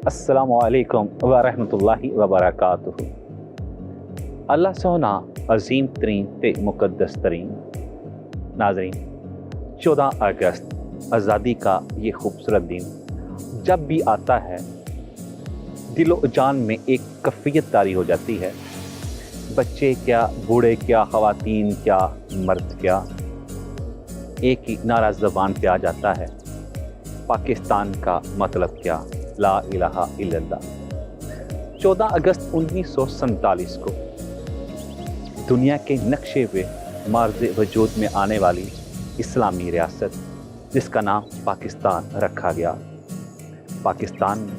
अस्सलामु अलैकुम व रहमतुल्लाहि व बरकातुहू। अल्लाह सोना अजीम तरीन ते मुक़द्दस तरीन। नाज़रीन, 14 अगस्त आज़ादी का ये खूबसूरत दिन जब भी आता है, दिलो जान में एक कफ़ियत तारी हो जाती है। बच्चे क्या, बूढ़े क्या, ख़वातीन क्या, मर्द क्या, एक ही नारा ज़बान पे आ जाता है, पाकिस्तान का मतलब क्या, ला इलाहा इल्लल्लाह। 14 अगस्त 1947 को दुनिया के नक्शे पे मार्ज़ वजूद में आने वाली इस्लामी रियासत, जिसका नाम पाकिस्तान रखा गया। पाकिस्तान ने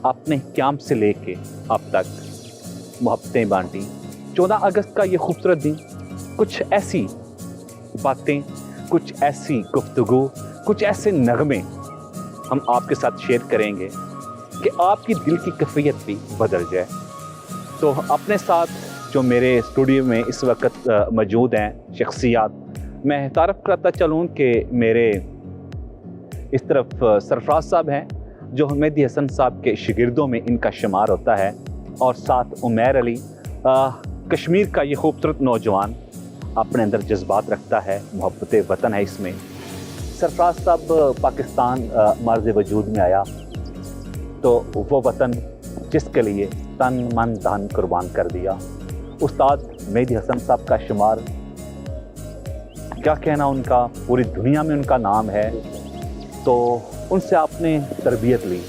अपने क़याम से लेके अब तक मोहब्बतें बांटी। 14 अगस्त का ये खूबसूरत दिन कुछ ऐसी बातें, कुछ ऐसी गुफ्तगू, कुछ ऐसे नगमे हम आपके साथ शेयर करेंगे कि आपकी दिल की कैफियत भी बदल जाए। तो अपने साथ जो मेरे स्टूडियो में इस वक्त मौजूद हैं शख्सियात, मैं तारफ़ करता चलूँ कि मेरे इस तरफ सरफराज साहब हैं, जो मेहदी हसन साहब के शागिर्दों में इनका शुमार होता है, और साथ उमैर अली, कश्मीर का ये खूबसूरत नौजवान अपने अंदर जज्बात रखता है, मोहब्बत वतन है इसमें। सरफराज साहब पाकिस्तान मार्ज़ वजूद में आया तो वो वतन जिसके लिए तन मन धन कुर्बान कर दिया। उस्ताद मेहदी हसन साहब का शुमार, क्या कहना उनका, पूरी दुनिया में उनका नाम है। तो उनसे आपने तरबियत ली,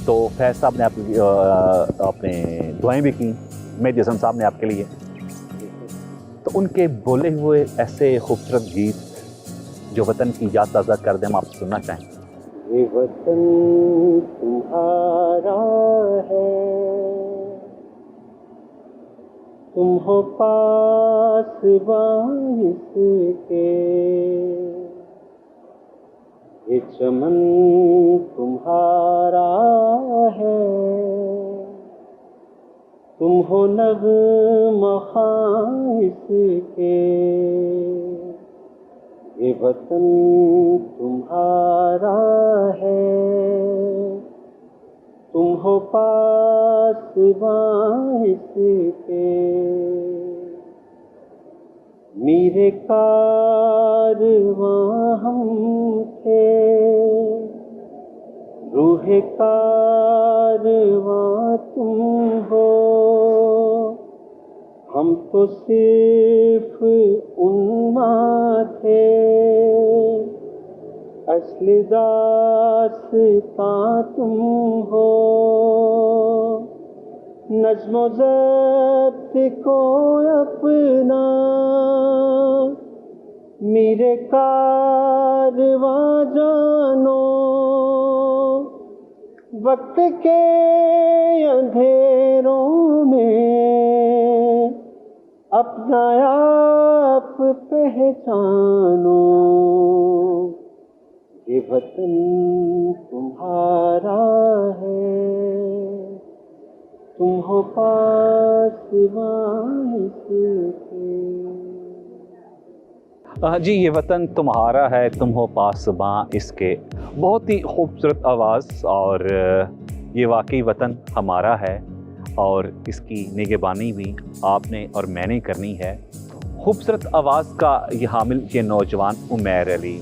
तो फैज़ साहब ने आपने दुआएं भी की, मेहदी हसन साहब ने आपके लिए। तो उनके बोले हुए ऐसे खूबसूरत गीत जो वतन की याद ताज़ा कर दें, हम आपसे सुनना चाहें। ये वतन तुम्हारा है, तुम हो पासबां इसके, ये चमन तुम्हारा है, तुम हो नग़्मा ख़्वां इसके, ये वतन तुम्हारा है, तुम हो पासबां इसके। मेरे कारवां हम थे, रूहे कारवां तुम हो, हम तो सिर्फ उन्मा थे, असली दास्तां तुम हो। नज़्म ज़ब्त को अपना मेरे कारवां जानो, वक्त के अंधेरों में अपना आप पहचानो। ये वतन तुम्हारा है, तुम हो पासबां इसके। जी, ये वतन तुम्हारा है, तुम हो पासबां इसके। बहुत ही खूबसूरत आवाज़, और ये वाकई वतन हमारा है और इसकी निगहबानी भी आपने और मैंने करनी है। खूबसूरत आवाज़ का ये हामिल ये नौजवान उमैर अली,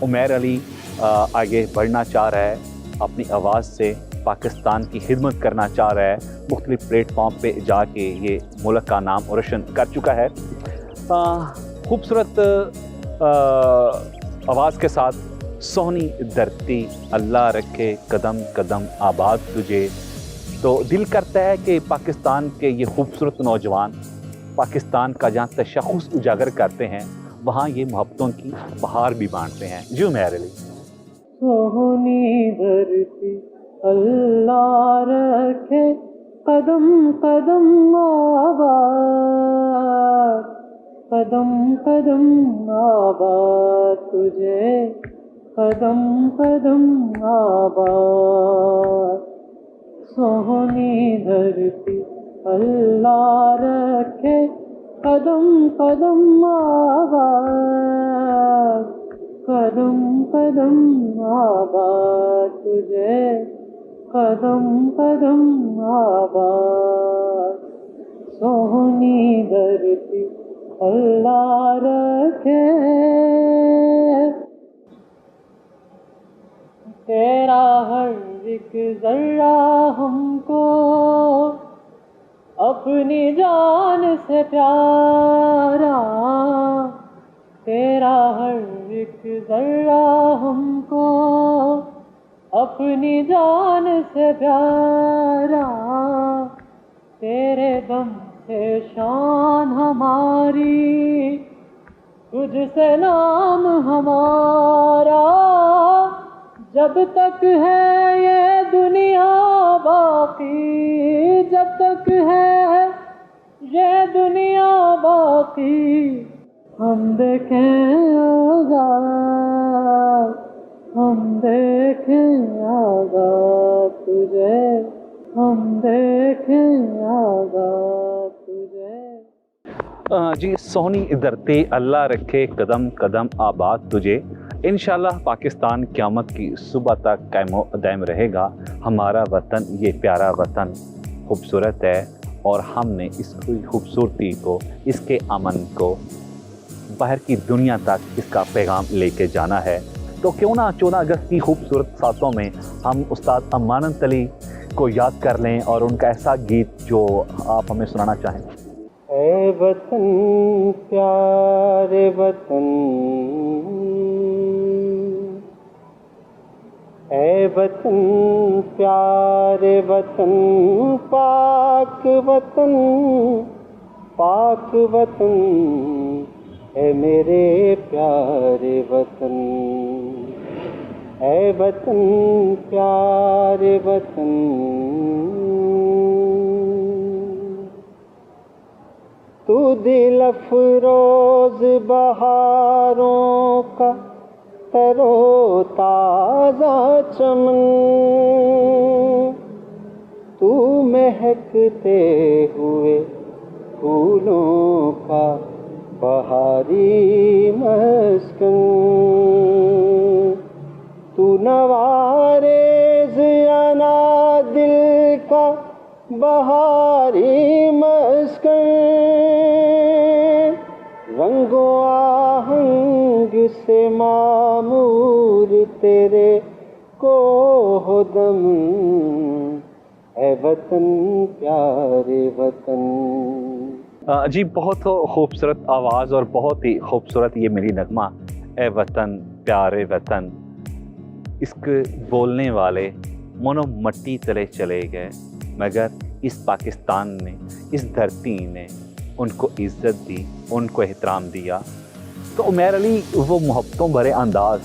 उमैर अली आगे बढ़ना चाह रहा है, अपनी आवाज़ से पाकिस्तान की खिदमत करना चाह रहा है। मुख्तलिफ़ प्लेटफॉर्म पे जाके ये मुल्क का नाम रोशन कर चुका है। खूबसूरत आवाज़ के साथ सोहनी धरती, अल्लाह रखे कदम कदम आबाद तुझे। तो दिल करता है कि पाकिस्तान के ये खूबसूरत नौजवान पाकिस्तान का जहाँ तशख़्ख़ुस उजागर करते हैं, वहाँ ये मोहब्बतों की बहार भी बांटते हैं। जी उमैर अली। सोहनी धरती अल्लाह रखे कदम कदम आबाद, कदम कदम आबाद तुझे, कदम कदम आबाद। सोहनी धरती अल्लाह रखे कदम कदम आबाद, कदम कदम आबाद तुझे, कदम कदम आबाद सोहनी धरती अल्लाह रखे। तेरा हर एक जर्रा हमको अपनी जान से प्यारा, तेरा हर एक जर्रा हमको अपनी जान से प्यारा। तेरे दम से शान हमारी, तुझसे नाम हमारा। जब तक है ये दुनिया बाकी, जब तक है ये दुनिया बाकी, हम देखें आजाद, हम देखें आजाद तुझे, हम देखें आजाद तुझे। जी, सोहनी धरती अल्लाह रखे, कदम कदम आबाद तुझे। इंशाल्लाह पाकिस्तान क़यामत की सुबह तक कायमो दायम रहेगा। हमारा वतन, ये प्यारा वतन खूबसूरत है और हमने इसकी खूबसूरती को, इसके अमन को बाहर की दुनिया तक इसका पैगाम लेके जाना है। तो क्यों ना 14 अगस्त की खूबसूरत सातों में हम उस्ताद अमानत अली को याद कर लें और उनका ऐसा गीत जो आप हमें सुनाना चाहें। ऐ वतन प्यारे वतन, ऐ वतन प्यारे वतन, पाक वतन, पाक वतन, ऐ मेरे प्यारे वतन, ऐ वतन प्यारे वतन। तू दिल अफरोज बहारों का तरो ताज़ा चमन, तू महकते हुए फूलों का बहारी मस्कन, तू नवारेज़ अना दिल का बहारी मस्कन, रंगो आहंग से मामूर तेरे को हो दम, ऐ वतन प्यारे वतन। जी, बहुत खूबसूरत आवाज़ और बहुत ही खूबसूरत ये मेरी नगमा, ए वतन प्यारे वतन। इसके बोलने वाले मनो मट्टी तले चले गए, मगर इस पाकिस्तान ने, इस धरती ने उनको इज़्ज़त दी, उनको एहतराम दिया। तो उमर अली वो मोहब्बतों भरे अंदाज़,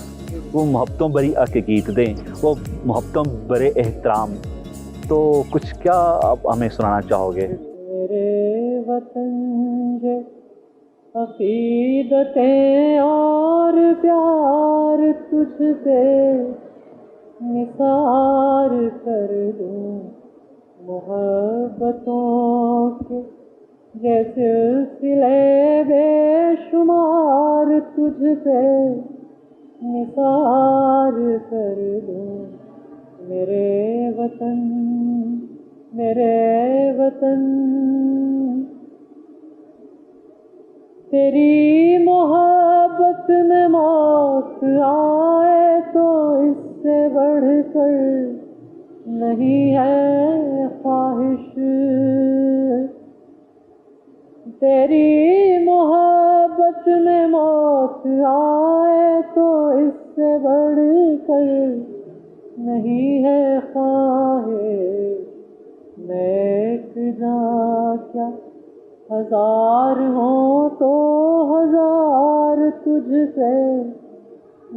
वो मोहब्बतों भरी अक़ीदतें, वो मोहब्बतों भरे एहतराम, तो कुछ क्या आप हमें सुनाना चाहोगे? मेरे वतन जे अक़ीदतें और प्यार तुझसे निसार कर दूं, मोहब्बतों के जैसे सिले बेशुमार तुझसे निसार कर दूं। मेरे वतन, मेरे वतन, तेरी मोहब्बत में मौत आए तो इससे बढ़कर नहीं है ख्वाहिश। तेरी मोहब्बत में मौत आए तो इससे बढ़कर नहीं है ख्वाहिश। मैं एक जां क्या हजार हो तो हजार तुझसे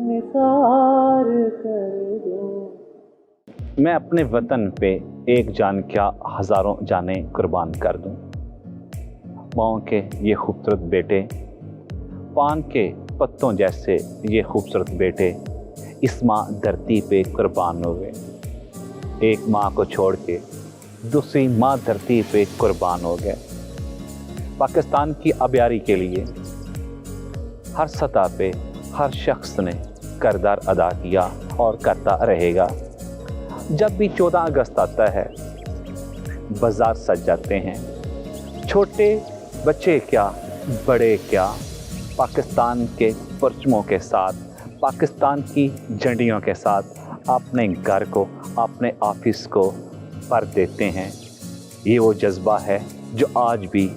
निसार कर दूं। मैं अपने वतन पे एक जान क्या हज़ारों जाने कुर्बान कर दूं। माओ के ये खूबसूरत बेटे, पान के पत्तों जैसे ये खूबसूरत बेटे इस माँ धरती पे कुर्बान हुए। एक माँ को छोड़ के दूसरी माँ धरती पे कुर्बान हो गए। पाकिस्तान की आबियारी के लिए हर सतह पे हर शख्स ने किरदार अदा किया और करता रहेगा। जब भी 14 अगस्त आता है बाज़ार सज जाते हैं। छोटे बच्चे क्या, बड़े क्या, पाकिस्तान के परचमों के साथ, पाकिस्तान की झंडियों के साथ अपने घर को, अपने ऑफिस को भर देते हैं। ये वो जज्बा है जो आज भी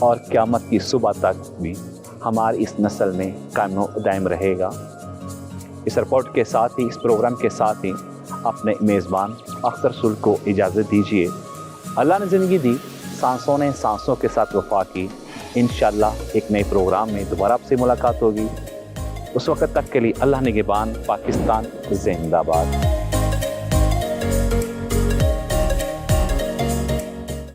और क़यामत की सुबह तक भी हमारी इस नस्ल में कायम व दायम रहेगा। इस रिपोर्ट के साथ ही, इस प्रोग्राम के साथ ही अपने मेज़बान अख्तर रसूल को इजाज़त दीजिए। अल्लाह ने ज़िंदगी दी, सांसों ने सांसों के साथ वफा की। इंशाअल्लाह एक नए प्रोग्राम में दोबारा आपसे मुलाकात होगी। उस वक़्त तक के लिए अल्लाह निगहबान। पाकिस्तान जिंदाबाद।